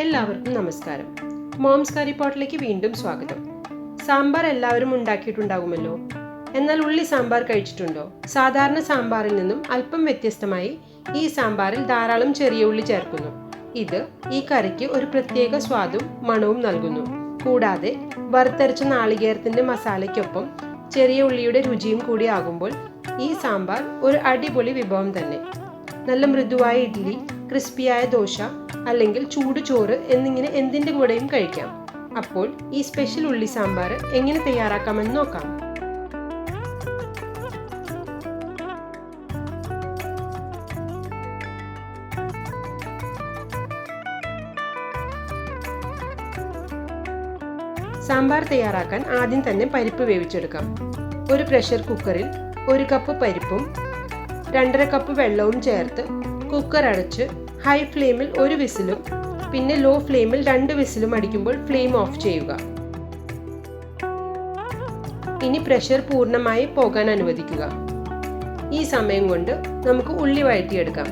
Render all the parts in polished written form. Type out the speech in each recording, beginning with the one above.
എല്ലാവർക്കും നമസ്കാരം. മോംസ് കറി പോട്ടിലേക്ക് വീണ്ടും സ്വാഗതം. സാമ്പാർ എല്ലാവരും ഉണ്ടാക്കിയിട്ടുണ്ടാകുമല്ലോ. എന്നാൽ ഉള്ളി സാമ്പാർ കഴിച്ചിട്ടുണ്ടോ? സാധാരണ സാമ്പാറിൽ നിന്നും അല്പം വ്യത്യസ്തമായി ഈ സാമ്പാറിൽ ധാരാളം ചെറിയ ഉള്ളി ചേർക്കുന്നു. ഇത് ഈ കറിക്ക് ഒരു പ്രത്യേക സ്വാദും മണവും നൽകുന്നു. കൂടാതെ വറുത്തരച്ച നാളികേരത്തിന്റെ മസാലയ്ക്കൊപ്പം ചെറിയ ഉള്ളിയുടെ രുചിയും കൂടി ആകുമ്പോൾ ഈ സാമ്പാർ ഒരു അടിപൊളി വിഭവം തന്നെ. നല്ല മൃദുവായ ഇഡ്ഡലി, ക്രിസ്പിയായ ദോശ അല്ലെങ്കിൽ ചൂട് ചോറ് എന്നിങ്ങനെ എന്തിൻ്റെ കൂടെയും കഴിക്കാം. അപ്പോൾ ഈ സ്പെഷ്യൽ ഉള്ളി സാമ്പാർ എങ്ങനെ തയ്യാറാക്കാമെന്ന് നോക്കാം. സാമ്പാർ തയ്യാറാക്കാൻ ആദ്യം തന്നെ പരിപ്പ് വേവിച്ചെടുക്കാം. ഒരു പ്രഷർ കുക്കറിൽ 1 കപ്പ് പരിപ്പും 2.5 കപ്പ് വെള്ളവും ചേർത്ത് കുക്കർ അടച്ച് ഹൈ ഫ്ലെയിമിൽ 1 വിസിലും പിന്നെ ലോ ഫ്ലെയിമിൽ 2 വിസിലും അടിക്കുമ്പോൾ ഫ്ലെയിം ഓഫ് ചെയ്യുക. ഇനി പ്രഷർ പൂർണ്ണമായി പോകാൻ അനുവദിക്കുക. ഈ സമയം കൊണ്ട് നമുക്ക് ഉള്ളി വഴറ്റിയെടുക്കാം.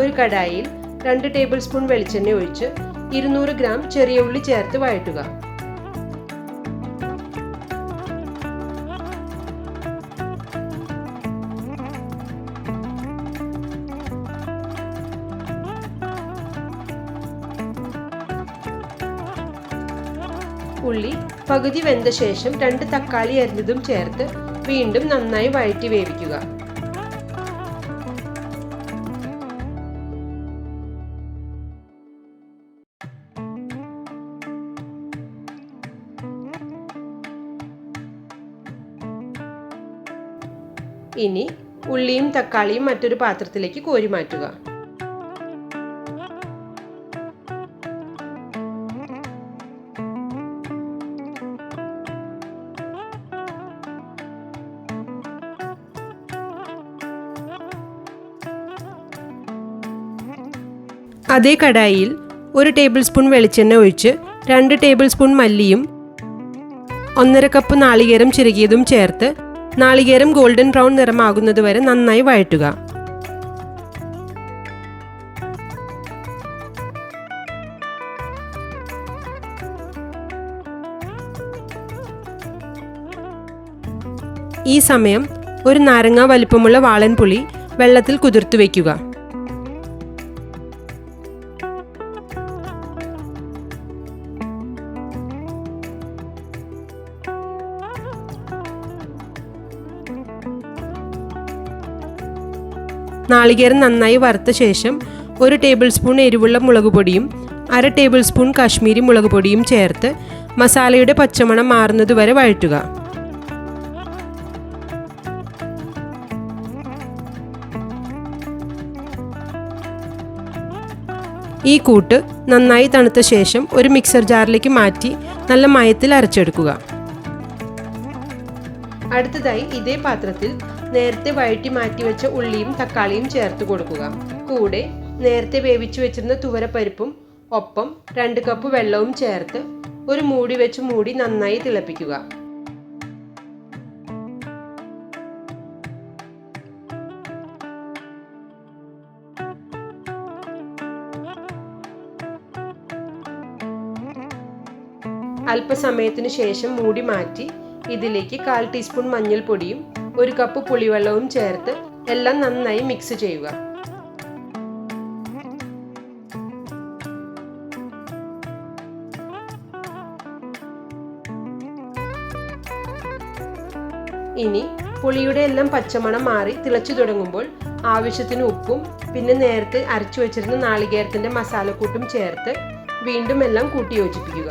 ഒരു കടായിൽ 2 ടേബിൾ സ്പൂൺ വെളിച്ചെണ്ണ ഒഴിച്ച് 200 ഗ്രാം ചെറിയ ഉള്ളി ചേർത്ത് വഴറ്റുക. ഉള്ളി പകുതി വെന്ത ശേഷം 2 തക്കാളി അരിഞ്ഞതും ചേർത്ത് വീണ്ടും നന്നായി വഴറ്റി വേവിക്കുക. ഇനി ഉള്ളിയും തക്കാളിയും മറ്റൊരു പാത്രത്തിലേക്ക് കോരി മാറ്റുക. അതേ കടായിൽ 1 ടേബിൾ സ്പൂൺ വെളിച്ചെണ്ണ ഒഴിച്ച് 2 ടേബിൾ സ്പൂൺ മല്ലിയും 1.5 കപ്പ് നാളികേരം ചിരകിയതും ചേർത്ത് നാളികേരം ഗോൾഡൻ ബ്രൗൺ നിറമാകുന്നത് വരെ നന്നായി വഴറ്റുക. ഈ സമയം ഒരു നാരങ്ങ വലിപ്പമുള്ള വാളൻപുളി വെള്ളത്തിൽ കുതിർത്തു വയ്ക്കുക. നാളികേരം നന്നായി വറുത്ത ശേഷം 1 ടേബിൾ സ്പൂൺ എരിവുള്ള മുളക് പൊടിയും 1/2 ടേബിൾ സ്പൂൺ കാശ്മീരി മുളക് പൊടിയും ചേർത്ത് മസാലയുടെ പച്ചമണം മാറുന്നതുവരെ വഴറ്റുക. ഈ കൂട്ട് നന്നായി തണുത്ത ശേഷം ഒരു മിക്സർ ജാറിലേക്ക് മാറ്റി നല്ല മയത്തിൽ അരച്ചെടുക്കുക. അടുത്തതായി ഇതേ പാത്രത്തിൽ നേരത്തെ വഴറ്റി മാറ്റിവെച്ച ഉള്ളിയും തക്കാളിയും ചേർത്ത് കൊടുക്കുക. കൂടെ നേരത്തെ വേവിച്ചു വെച്ചിരുന്ന തുവരപ്പരിപ്പും ഒപ്പം 2 കപ്പ് വെള്ളവും ചേർത്ത് ഒരു മൂടി വെച്ച് മൂടി നന്നായി തിളപ്പിക്കുക. അല്പസമയത്തിന് ശേഷം മൂടി മാറ്റി ഇതിലേക്ക് 1/4 ടീസ്പൂൺ മഞ്ഞൾപ്പൊടിയും 1 കപ്പ് പുളിവെള്ളവും ചേർത്ത് എല്ലാം നന്നായി മിക്സ് ചെയ്യുക. ഇനി പുളിയുടെ എല്ലാം പച്ചമണം മാറി തിളച്ചു തുടങ്ങുമ്പോൾ ആവശ്യത്തിന് ഉപ്പും പിന്നെ നേരത്തെ അരച്ചു വെച്ചിരുന്ന നാളികേരത്തിന്റെ മസാലക്കൂട്ടും ചേർത്ത് വീണ്ടും എല്ലാം കൂട്ടി യോജിപ്പിക്കുക.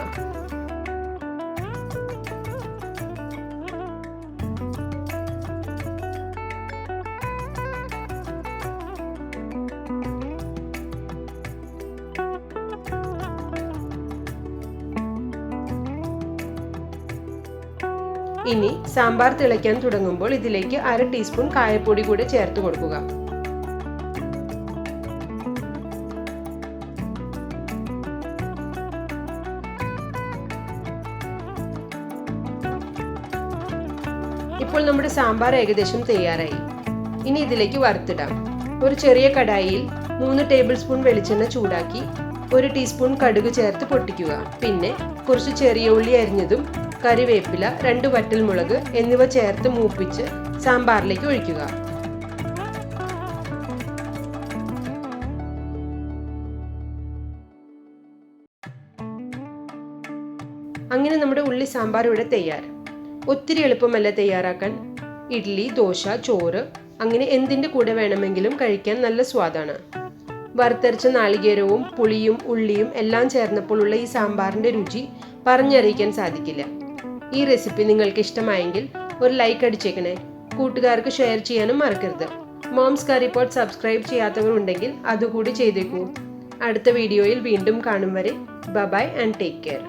ഇനി സാമ്പാർ തിളയ്ക്കാൻ തുടങ്ങുമ്പോൾ ഇതിലേക്ക് 1/2 ടീസ്പൂൺ കായപ്പൊടി കൂടെ ചേർത്ത് കൊടുക്കുക. ഇപ്പോൾ നമ്മുടെ സാമ്പാർ ഏകദേശം തയ്യാറായി. ഇനി ഇതിലേക്ക് വറുത്തിടാം. ഒരു ചെറിയ കടായിയിൽ 3 ടേബിൾ സ്പൂൺ വെളിച്ചെണ്ണ ചൂടാക്കി 1 ടീസ്പൂൺ കടുക് ചേർത്ത് പൊട്ടിക്കുക. പിന്നെ കുറച്ച് ചെറിയ ഉള്ളി അരിഞ്ഞതും കറിവേപ്പില, 2 വറ്റൽമുളക് എന്നിവ ചേർത്ത് മൂപ്പിച്ച് സാമ്പാറിലേക്ക് ഒഴിക്കുക. അങ്ങനെ നമ്മുടെ ഉള്ളി സാമ്പാർ ഇവിടെ തയ്യാർ. ഒത്തിരി എളുപ്പമല്ല തയ്യാറാക്കാൻ. ഇഡ്ഡലി, ദോശ, ചോറ് അങ്ങനെ എന്തിൻ്റെ കൂടെ വേണമെങ്കിലും കഴിക്കാൻ നല്ല സ്വാദാണ്. വറുത്തരച്ച നാളികേരവും പുളിയും ഉള്ളിയും എല്ലാം ചേർന്നപ്പോൾ ഉള്ള ഈ സാമ്പാറിൻ്റെ രുചി പറഞ്ഞറിയിക്കാൻ സാധിക്കില്ല. ഈ റെസിപ്പി നിങ്ങൾക്ക് ഇഷ്ടമായെങ്കിൽ ഒരു ലൈക്ക് അടിച്ചേക്കണേ. കൂട്ടുകാർക്ക് ഷെയർ ചെയ്യാനും മറക്കരുത്. മോംസ് കറി പോട്ട് സബ്സ്ക്രൈബ് ചെയ്യാത്തവർ ഉണ്ടെങ്കിൽ അതുകൂടി ചെയ്തേക്കൂ. അടുത്ത വീഡിയോയിൽ വീണ്ടും കാണും വരെ ബൈ ആൻഡ് ടേക്ക് കെയർ.